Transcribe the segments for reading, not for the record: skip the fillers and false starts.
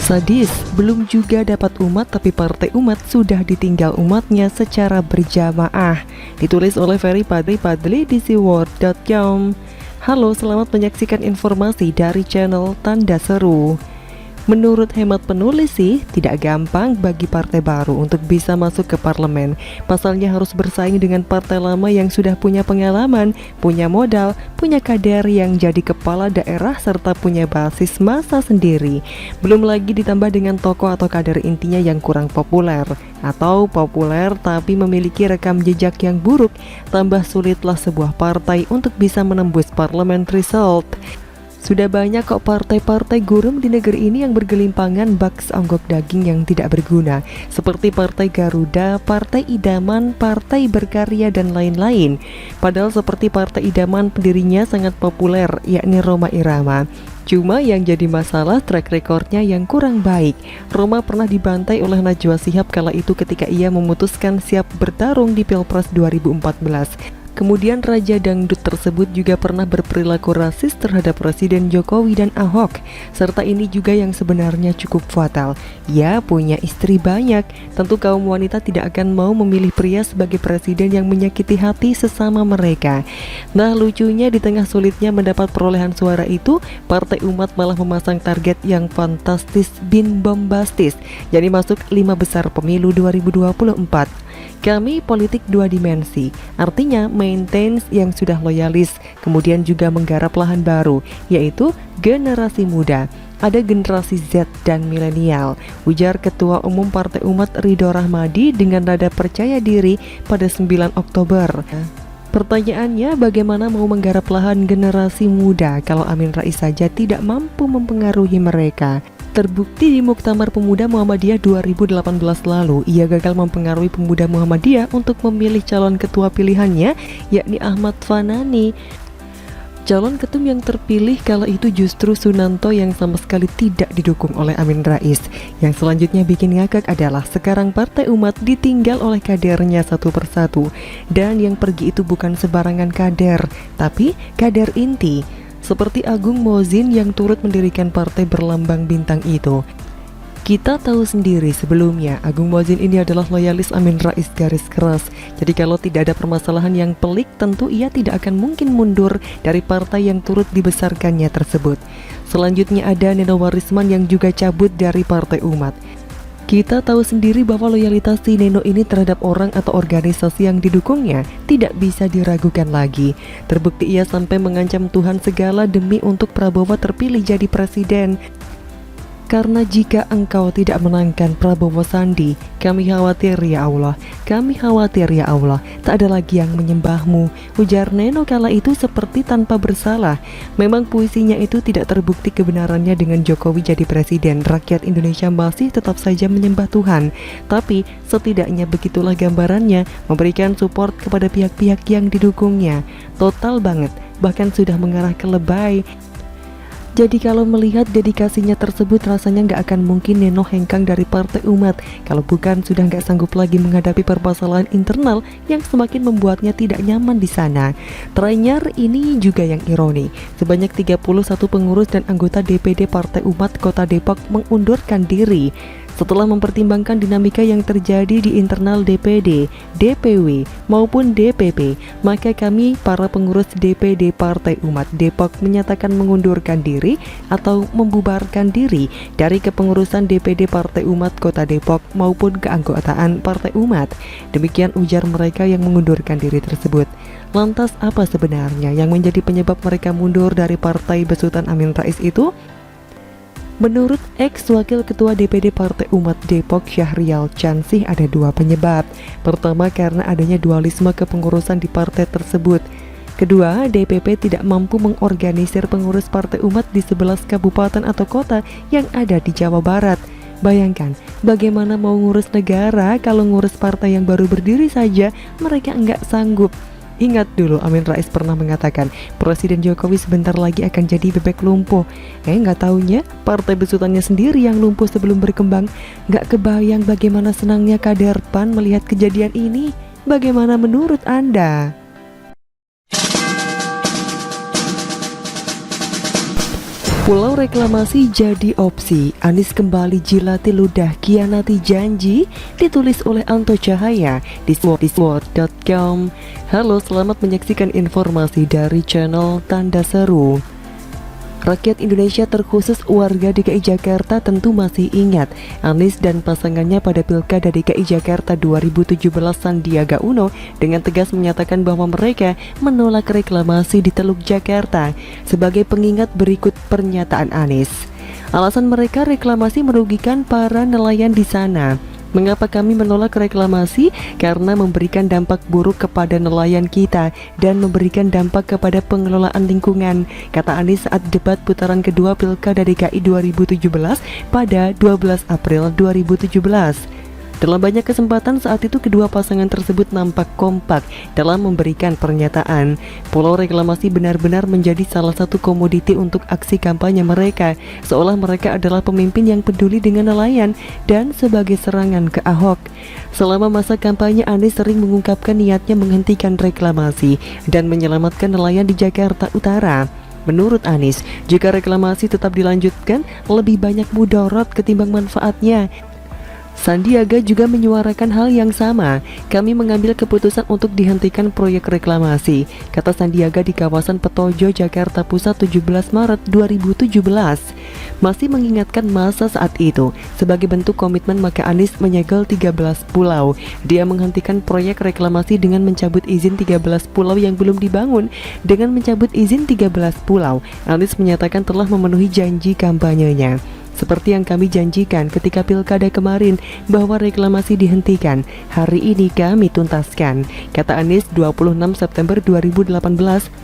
Sadis, belum juga dapat umat tapi partai umat sudah ditinggal umatnya secara berjamaah. Ditulis oleh Ferry Padli di siworld.com. Halo, selamat menyaksikan informasi dari channel Tanda Seru. Menurut hemat penulis sih, tidak gampang bagi partai baru untuk bisa masuk ke parlemen. Pasalnya harus bersaing dengan partai lama yang sudah punya pengalaman, punya modal, punya kader yang jadi kepala daerah serta punya basis massa sendiri. Belum lagi ditambah dengan tokoh atau kader intinya yang kurang populer, atau populer tapi memiliki rekam jejak yang buruk. Tambah sulitlah sebuah partai untuk bisa menembus parliament result. Sudah banyak kok partai-partai gurem di negeri ini yang bergelimpangan bak seonggok daging yang tidak berguna, seperti Partai Garuda, Partai Idaman, Partai Berkarya, dan lain-lain. Padahal seperti Partai Idaman pendirinya sangat populer, yakni Rhoma Irama. Cuma yang jadi masalah track recordnya yang kurang baik. Rhoma pernah dibantai oleh Najwa Shihab kala itu ketika ia memutuskan siap bertarung di Pilpres 2014. Kemudian Raja Dangdut tersebut juga pernah berperilaku rasis terhadap Presiden Jokowi dan Ahok. Serta ini juga yang sebenarnya cukup fatal. Ia punya istri banyak. Tentu kaum wanita tidak akan mau memilih pria sebagai presiden yang menyakiti hati sesama mereka. Nah, lucunya di tengah sulitnya mendapat perolehan suara itu, Partai Umat malah memasang target yang fantastis bin bombastis, jadi masuk 5 besar pemilu 2024. Kami politik 2 dimensi, artinya maintain yang sudah loyalis, kemudian juga menggarap lahan baru, yaitu generasi muda. Ada generasi Z dan milenial, ujar Ketua Umum Partai Umat Ridho Rahmadi dengan nada percaya diri pada 9 Oktober. Pertanyaannya, bagaimana mau menggarap lahan generasi muda kalau Amin Rais saja tidak mampu mempengaruhi mereka? Terbukti di Muktamar Pemuda Muhammadiyah 2018 lalu, ia gagal mempengaruhi pemuda Muhammadiyah untuk memilih calon ketua pilihannya, yakni Ahmad Fanani. Calon ketum yang terpilih kala itu justru Sunanto yang sama sekali tidak didukung oleh Amin Rais. Yang selanjutnya bikin ngakak adalah sekarang Partai Umat ditinggal oleh kadernya satu persatu. Dan yang pergi itu bukan sembarangan kader, tapi kader inti. Seperti Agung Mozin yang turut mendirikan partai berlambang bintang itu. Kita tahu sendiri sebelumnya, Agung Mozin ini adalah loyalis Amin Rais garis keras. Jadi kalau tidak ada permasalahan yang pelik, tentu ia tidak akan mungkin mundur dari partai yang turut dibesarkannya tersebut. Selanjutnya ada Neno Warisman yang juga cabut dari Partai Umat. Kita tahu sendiri bahwa loyalitas si Neno ini terhadap orang atau organisasi yang didukungnya tidak bisa diragukan lagi. Terbukti ia sampai mengancam Tuhan segala demi untuk Prabowo terpilih jadi presiden. Karena jika engkau tidak menangkan Prabowo Sandi, kami khawatir ya Allah, kami khawatir ya Allah, tak ada lagi yang menyembahmu, ujar Neno kala itu seperti tanpa bersalah. Memang puisinya itu tidak terbukti kebenarannya dengan Jokowi jadi presiden, rakyat Indonesia masih tetap saja menyembah Tuhan. Tapi setidaknya begitulah gambarannya, memberikan support kepada pihak-pihak yang didukungnya. Total banget, bahkan sudah mengarah ke lebay. Jadi kalau melihat dedikasinya tersebut, rasanya nggak akan mungkin Neno hengkang dari Partai Umat. Kalau bukan sudah nggak sanggup lagi menghadapi permasalahan internal yang semakin membuatnya tidak nyaman di sana. Ternyata ini juga yang ironi. Sebanyak 31 pengurus dan anggota DPD Partai Umat Kota Depok mengundurkan diri. Setelah mempertimbangkan dinamika yang terjadi di internal DPD, DPW, maupun DPP, maka kami para pengurus DPD Partai Umat Depok menyatakan mengundurkan diri atau membubarkan diri dari kepengurusan DPD Partai Umat Kota Depok maupun keanggotaan Partai Umat. Demikian ujar mereka yang mengundurkan diri tersebut. Lantas apa sebenarnya yang menjadi penyebab mereka mundur dari partai besutan Amin Rais itu? Menurut ex-wakil ketua DPD Partai Umat Depok Syahrial Chansih ada 2 penyebab. Pertama, karena adanya dualisme kepengurusan di partai tersebut. Kedua, DPP tidak mampu mengorganisir pengurus Partai Umat di 11 kabupaten atau kota yang ada di Jawa Barat. Bayangkan, bagaimana mau ngurus negara kalau ngurus partai yang baru berdiri saja mereka nggak sanggup. Ingat dulu Amin Rais pernah mengatakan Presiden Jokowi sebentar lagi akan jadi bebek lumpuh. Nggak taunya partai besutannya sendiri yang lumpuh sebelum berkembang. Nggak kebayang bagaimana senangnya kader PAN melihat kejadian ini. Bagaimana menurut Anda? Pulau reklamasi jadi opsi, Anies kembali jilati ludah kianati janji, ditulis oleh Anto Cahaya di sword.com. Halo, selamat menyaksikan informasi dari channel Tanda Seru. Rakyat Indonesia terkhusus warga DKI Jakarta tentu masih ingat Anies dan pasangannya pada Pilkada DKI Jakarta 2017 Sandiaga Uno dengan tegas menyatakan bahwa mereka menolak reklamasi di Teluk Jakarta. Sebagai pengingat berikut pernyataan Anies. Alasan mereka reklamasi merugikan para nelayan di sana. Mengapa kami menolak reklamasi? Karena memberikan dampak buruk kepada nelayan kita dan memberikan dampak kepada pengelolaan lingkungan, kata Anies saat debat putaran kedua Pilkada DKI 2017 pada 12 April 2017. Dalam banyak kesempatan saat itu kedua pasangan tersebut nampak kompak dalam memberikan pernyataan. Pulau reklamasi benar-benar menjadi salah satu komoditi untuk aksi kampanye mereka, seolah mereka adalah pemimpin yang peduli dengan nelayan dan sebagai serangan ke Ahok. Selama masa kampanye, Anies sering mengungkapkan niatnya menghentikan reklamasi dan menyelamatkan nelayan di Jakarta Utara. Menurut Anies, jika reklamasi tetap dilanjutkan, lebih banyak mudarat ketimbang manfaatnya. Sandiaga juga menyuarakan hal yang sama. Kami mengambil keputusan untuk dihentikan proyek reklamasi, kata Sandiaga di kawasan Petojo, Jakarta Pusat 17 Maret 2017. Masih mengingatkan masa saat itu. Sebagai bentuk komitmen maka Anies menyegel 13 pulau. Dia menghentikan proyek reklamasi dengan mencabut izin 13 pulau yang belum dibangun. Dengan mencabut izin 13 pulau, Anies menyatakan telah memenuhi janji kampanyenya. Seperti yang kami janjikan ketika Pilkada kemarin bahwa reklamasi dihentikan, hari ini kami tuntaskan, kata Anies 26 September 2018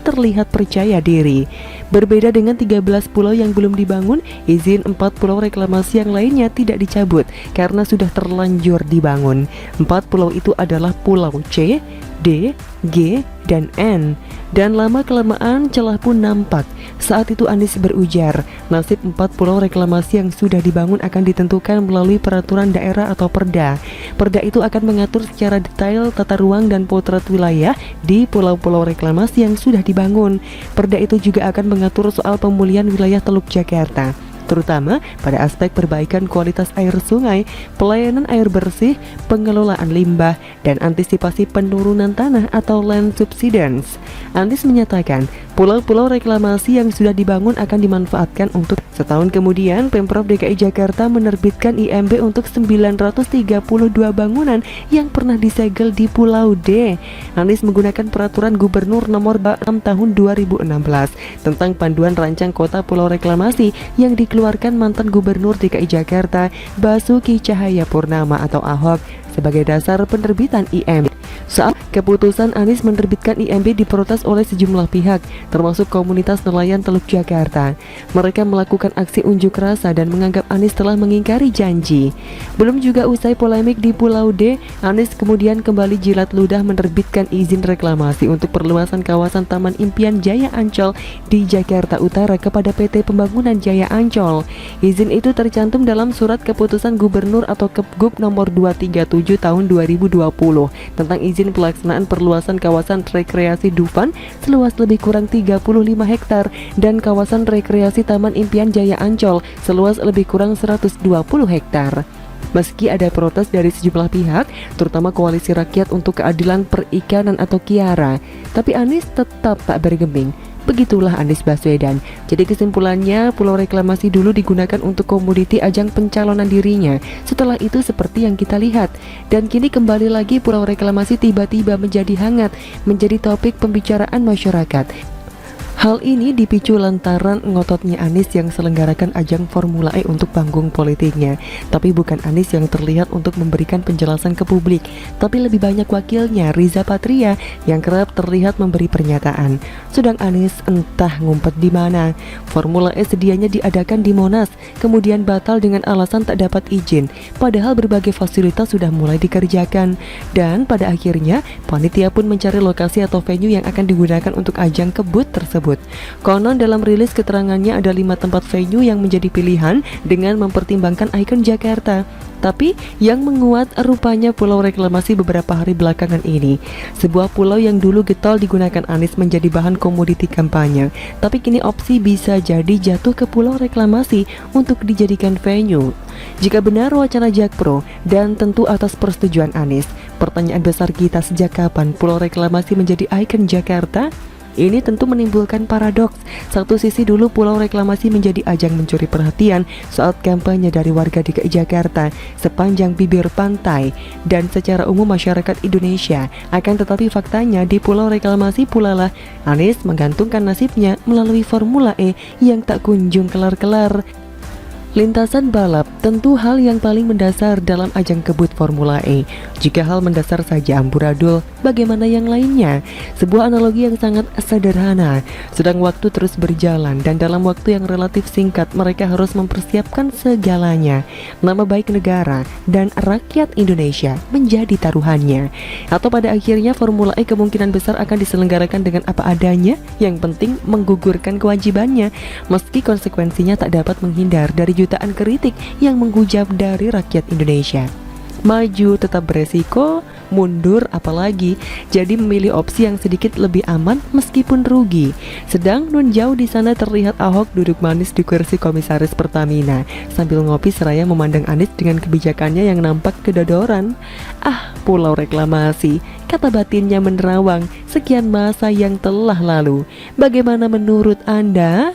terlihat percaya diri. Berbeda dengan 13 pulau yang belum dibangun, izin 4 pulau reklamasi yang lainnya tidak dicabut karena sudah terlanjur dibangun. 4 pulau itu adalah Pulau C, D, G, dan N. Dan lama-kelamaan celah pun nampak. Saat itu Anies berujar, nasib 4 pulau reklamasi yang sudah dibangun akan ditentukan melalui peraturan daerah atau perda. Perda itu akan mengatur secara detail tata ruang dan potret wilayah di pulau-pulau reklamasi yang sudah dibangun. Perda itu juga akan mengatur soal pemulihan wilayah Teluk Jakarta, terutama pada aspek perbaikan kualitas air sungai, pelayanan air bersih, pengelolaan limbah, dan antisipasi penurunan tanah atau land subsidence. Anies menyatakan, pulau-pulau reklamasi yang sudah dibangun akan dimanfaatkan untuk setahun kemudian Pemprov DKI Jakarta menerbitkan IMB untuk 932 bangunan yang pernah disegel di Pulau D. Anies menggunakan peraturan Gubernur nomor 6 tahun 2016 tentang panduan rancang kota pulau reklamasi yang dikeluarkan mantan Gubernur DKI Jakarta Basuki Cahayapurnama atau Ahok sebagai dasar penerbitan IMB. Saat keputusan Anies menerbitkan IMB diprotes oleh sejumlah pihak, termasuk komunitas nelayan Teluk Jakarta. Mereka melakukan aksi unjuk rasa dan menganggap Anies telah mengingkari janji. Belum juga usai polemik di Pulau D, Anies kemudian kembali jilat ludah menerbitkan izin reklamasi untuk perluasan kawasan Taman Impian Jaya Ancol di Jakarta Utara kepada PT Pembangunan Jaya Ancol. Izin itu tercantum dalam surat keputusan Gubernur atau Kepgub nomor 237 tahun 2020 tentang izin pelaksanaan perluasan kawasan rekreasi Dufan seluas lebih kurang 35 hektar dan kawasan rekreasi Taman Impian Jaya Ancol seluas lebih kurang 120 hektar. Meski ada protes dari sejumlah pihak, terutama Koalisi Rakyat untuk Keadilan Perikanan atau KIARA, tapi Anies tetap tak bergeming. Begitulah Anies Baswedan. Jadi kesimpulannya, pulau reklamasi dulu digunakan untuk komoditi ajang pencalonan dirinya. Setelah itu seperti yang kita lihat. Dan kini kembali lagi pulau reklamasi tiba-tiba menjadi hangat, menjadi topik pembicaraan masyarakat. Hal ini dipicu lantaran ngototnya Anies yang selenggarakan ajang Formula E untuk panggung politiknya. Tapi bukan Anies yang terlihat untuk memberikan penjelasan ke publik, tapi lebih banyak wakilnya Riza Patria yang kerap terlihat memberi pernyataan. Sedang Anies entah ngumpet di mana. Formula E sedianya diadakan di Monas, kemudian batal dengan alasan tak dapat izin, padahal berbagai fasilitas sudah mulai dikerjakan. Dan pada akhirnya, panitia pun mencari lokasi atau venue yang akan digunakan untuk ajang kebut tersebut. tersebut. Konon dalam rilis keterangannya ada 5 tempat venue yang menjadi pilihan dengan mempertimbangkan ikon Jakarta. Tapi yang menguat rupanya pulau reklamasi beberapa hari belakangan ini. Sebuah pulau yang dulu getol digunakan Anies menjadi bahan komoditi kampanye. Tapi kini opsi bisa jadi jatuh ke pulau reklamasi untuk dijadikan venue. Jika benar wacana Jakpro dan tentu atas persetujuan Anies, pertanyaan besar kita sejak kapan pulau reklamasi menjadi ikon Jakarta? Ini tentu menimbulkan paradoks. Satu sisi dulu pulau reklamasi menjadi ajang mencuri perhatian saat kampanye dari warga DKI Jakarta sepanjang bibir pantai dan secara umum masyarakat Indonesia. Akan tetapi faktanya di pulau reklamasi pula lah Anies menggantungkan nasibnya melalui Formula E yang tak kunjung kelar-kelar. Lintasan balap tentu hal yang paling mendasar dalam ajang kebut Formula E. Jika hal mendasar saja amburadul, bagaimana yang lainnya? Sebuah analogi yang sangat sederhana. Sedang waktu terus berjalan dan dalam waktu yang relatif singkat mereka harus mempersiapkan segalanya. Nama baik negara dan rakyat Indonesia menjadi taruhannya. Atau pada akhirnya Formula E kemungkinan besar akan diselenggarakan dengan apa adanya. Yang penting menggugurkan kewajibannya, meski konsekuensinya tak dapat menghindar dari jutaan kritik yang menghujam dari rakyat Indonesia. Maju tetap beresiko, mundur apalagi. Jadi memilih opsi yang sedikit lebih aman meskipun rugi. Sedang nun jauh di sana terlihat Ahok duduk manis di kursi komisaris Pertamina sambil ngopi seraya memandang Anies dengan kebijakannya yang nampak kedodoran. Ah, pulau reklamasi, kata batinnya menerawang sekian masa yang telah lalu. Bagaimana menurut Anda?